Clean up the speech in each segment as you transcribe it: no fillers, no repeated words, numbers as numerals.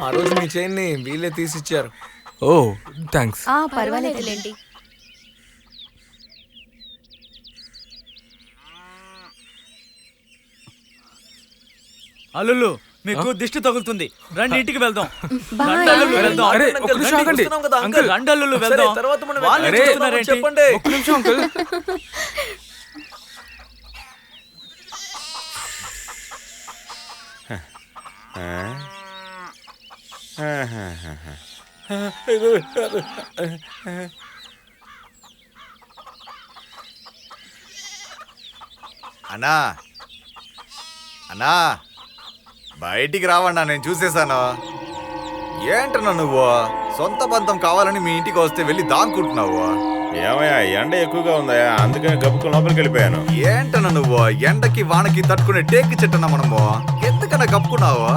ఆ రోజు మీ చైన్ని వీళ్ళే తీసిచ్చారు. ఓ థ్యాంక్స్. పర్వాలేదులేండి. అల్లుళ్ళు మీకు దిష్టి తగులుతుంది, రండి ఇంటికి వెళ్దాం. బాయ్. రండి అల్లుళ్ళు వెళ్దాం. అరే, ఒక్క నిమిషం ఆగండి. అంకుల్, రండి అల్లుళ్ళు వెళ్దాం. తర్వాత మనం వాళ్ళు అరే, చూస్తున్నారేంటి? చెప్పండి. ఒక్క నిమిషం అంకుల్. అన్నా అన్నా బయటికి రావన్నా, నేను చూసేశాను. ఏంటన్నా నువ్వు సొంత బంధం కావాలని మీ ఇంటికి వస్తే వెళ్ళి దాక్కుంటున్నావు. ఏమయ్యా ఎండ ఎక్కువగా ఉందా, అందుకని గబుకు లోపలికి వెళ్ళిపోయాను. ఏంటన్నా నువ్వు ఎండకి వానకి తట్టుకునే టేకి చెట్టన్నా మనము, ఎందుకన్నా కప్పుకున్నావు?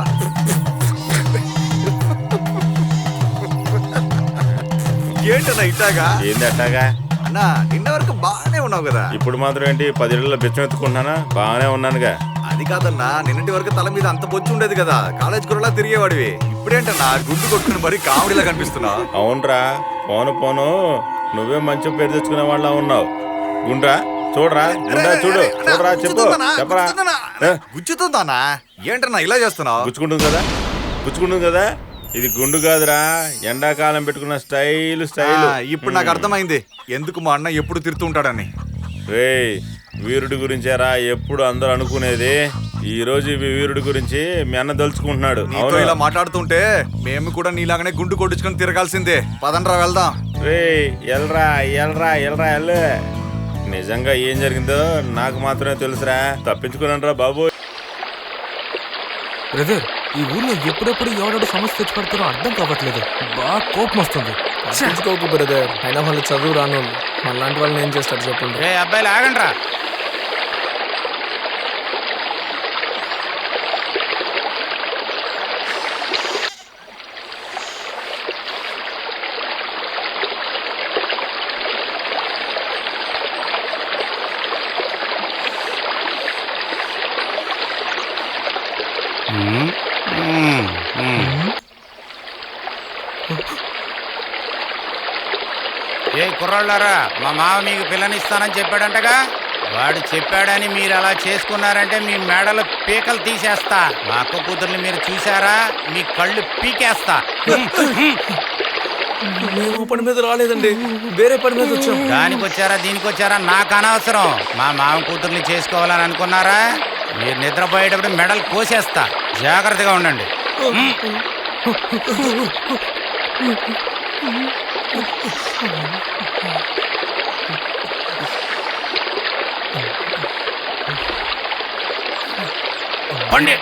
ఏంటన్నా ఇట్టాగా? ఏంది అట్టాగా? అన్నా నిన్న వరకు బాగానే ఉన్నావు కదా. ఇప్పుడు మాత్రం ఏంటి 10 ఏళ్ళలో బిచ్చం ఎత్తుకుంటున్నానా? బాగానే ఉన్నానుగా. అది కాదన్నా, నిన్నటి వరకు తల మీద అంత బొచ్చు ఉండేది కదా, కాలేజ్ కురలా తిరిగేవాడివి. ఇప్పుడేంటన్నా గుడ్డు కొట్టుకుని మరీ కామెడీలా కనిపిస్తున్నావు. అవునరా, పోను పోను నువ్వే మంచి పేరు తెచ్చుకునే వాళ్ళ ఉన్నావు. గుండ్రా చూడరా, గుండ్రా చూడు, చూడరా, చెప్పు చెప్పరా. గుచ్చుతుందానా? ఏంటన్నా ఇలా చేస్తున్నావు? గుచ్చుకుంటుంది కదా, గుచ్చుకుంటుంది కదా. ఇది గుండు కాదురా, ఎండాకాలం పెట్టుకున్న స్టైల్. ఇప్పుడు నాకు అర్థమైంది ఎందుకు మా అన్న ఎప్పుడు తిడుతూ ఉంటాడని. రేయ్, వీరుడి గురించేరా ఎప్పుడు అందరూ అనుకునేది. ఈ రోజు వీరుడి గురించి మీ అన్న తలుచుకుంటున్నాడు. నీతో ఇలా మాట్లాడుతుంటే మేము కూడా నీలాగానే గుండు కొట్టించుకొని తిరగాల్సిందే. పదండ్రా వెళ్దాం. రేయ్, ఎల్రా ఎల్రా ఎల్రా ఎల్లు. నిజంగా ఏం జరిగిందో నాకు మాత్రమే తెలుసురా, తప్పించుకున్నాను బాబు. బ్రదర్, ఈ ఊర్లో ఎప్పుడెప్పుడు ఎవడో సమస్య తెచ్చి పెడతారో అర్థం కావట్లేదు. బాగా కోపం వస్తుంది. పట్టించుకోకు బ్రదర్, అయినా వాళ్ళు చదువు రానోళ్ళు, మళ్ళాంటి వాళ్ళని ఏం చేస్తారు చెప్పండి. రే అబ్బాయిలు ఆగండ్రా. ఏ కుర్రాళ్ళారా, మా మామ మీకు పిల్లనిస్తానని చెప్పాడంటగా. వాడు చెప్పాడని మీరు అలా చేసుకున్నారంటే మీ మెడలు పీకలు తీసేస్తా. మా అక్క కూతుర్ని మీరు చూసారా, మీ కళ్ళు పీకేస్తా. మేము పని మీద రాలేదండి, వేరే పని మీద వచ్చాం. దానికి వచ్చారా దీనికి వచ్చారా నాకు అనవసరం. మా మామ కూతుర్ని చేసుకోవాలని అనుకున్నారా, మీరు నిద్రపోయేటప్పుడు మెడలు కోసేస్తా. జాగ్రత్తగా ఉండండి. పండి.